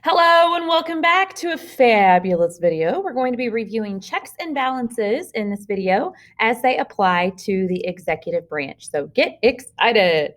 Hello and welcome back to a fabulous video. We're going to be reviewing checks and balances in this video as they apply to the executive branch. So get excited.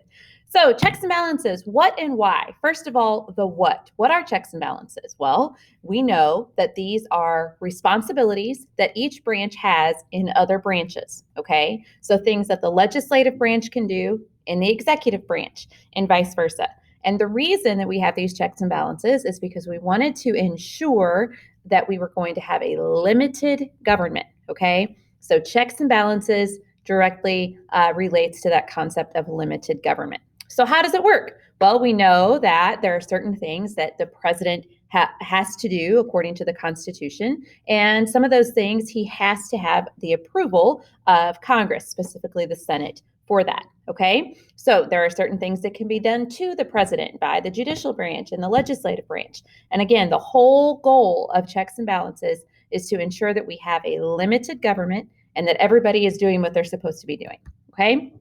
So checks and balances, what and why? First of all, the what. What are checks and balances? Well, we know that these are responsibilities that each branch has in other branches, okay? So things that the legislative branch can do in the executive branch and vice versa. And the reason that we have these checks and balances is because we wanted to ensure that we were going to have a limited government, okay? So checks and balances directly relates to that concept of limited government. So how does it work? Well, we know that there are certain things that the president has to do according to the Constitution, and some of those things he has to have the approval of Congress, specifically the Senate, for that. Okay, so there are certain things that can be done to the president by the judicial branch and the legislative branch. And again, the whole goal of checks and balances is to ensure that we have a limited government and that everybody is doing what they're supposed to be doing. Okay,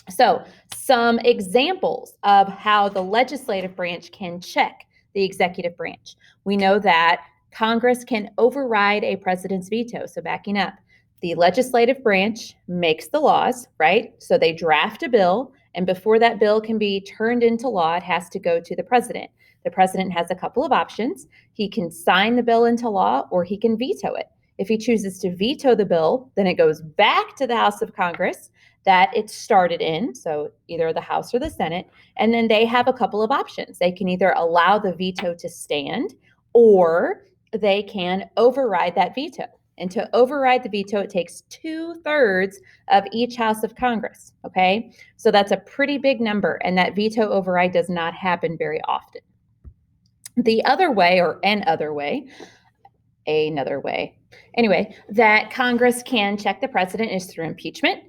so some examples of how the legislative branch can check the executive branch. We know that Congress can override a president's veto. So backing up, the legislative branch makes the laws, right? So they draft a bill, and before that bill can be turned into law, it has to go to the president. The president has a couple of options. He can sign the bill into law or he can veto it. If he chooses to veto the bill, then it goes back to the House of Congress that it started in, so either the House or the Senate, and then they have a couple of options. They can either allow the veto to stand or they can override that veto. And to override the veto, it takes 2/3 of each House of Congress. Okay, so that's a pretty big number, and that veto override does not happen very often. The other way, or another way, anyway, that Congress can check the president is through impeachment.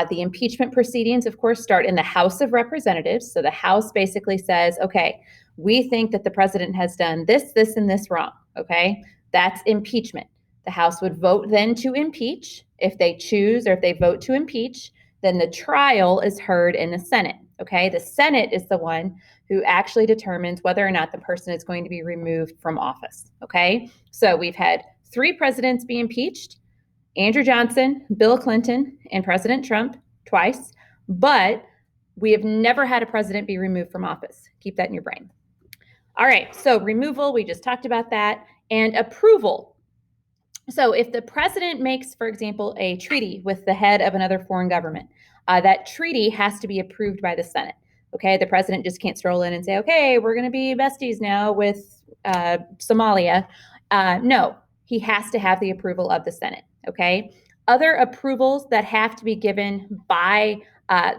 The impeachment proceedings, of course, start in the House of Representatives. So the House basically says, okay, we think that the president has done this, this, and this wrong. Okay, that's impeachment. The House would vote then to impeach. If they choose or if they vote to impeach, then the trial is heard in the Senate. Okay, the Senate is the one who actually determines whether or not the person is going to be removed from office. Okay, so we've had 3 presidents be impeached: Andrew Johnson, Bill Clinton, and President Trump twice, but we have never had a president be removed from office. Keep that in your brain. All right, so removal, we just talked about that, and approval. So if the president makes, for example, a treaty with the head of another foreign government, that treaty has to be approved by the Senate. Okay, the president just can't stroll in and say, okay, we're going to be besties now with Somalia. No, he has to have the approval of the Senate. Okay, other approvals that have to be given by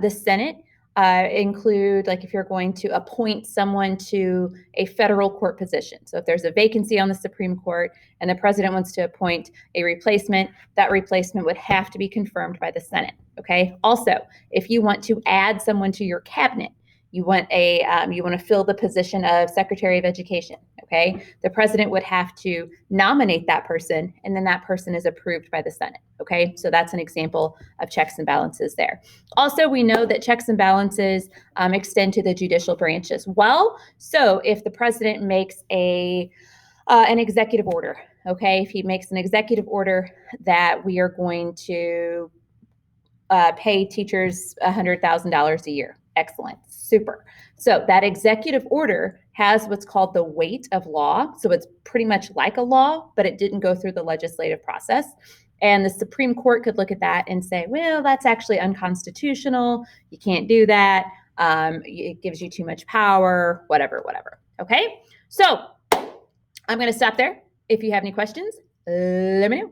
the Senate include, like, if you're going to appoint someone to a federal court position. So if there's a vacancy on the Supreme Court and the president wants to appoint a replacement, that replacement would have to be confirmed by the Senate. Okay. Also, if you want to add someone to your cabinet, you want to fill the position of Secretary of Education. Okay, the president would have to nominate that person, and then that person is approved by the Senate. Okay, so that's an example of checks and balances there. Also, we know that checks and balances extend to the judicial branch as well. So if the president makes an executive order, okay, if he makes an executive order that we are going to pay teachers $100,000 a year. Excellent. Super. So that executive order has what's called the weight of law. So it's pretty much like a law, but it didn't go through the legislative process. And the Supreme Court could look at that and say, well, that's actually unconstitutional. You can't do that. It gives you too much power, whatever. Okay. So I'm going to stop there. If you have any questions, let me know.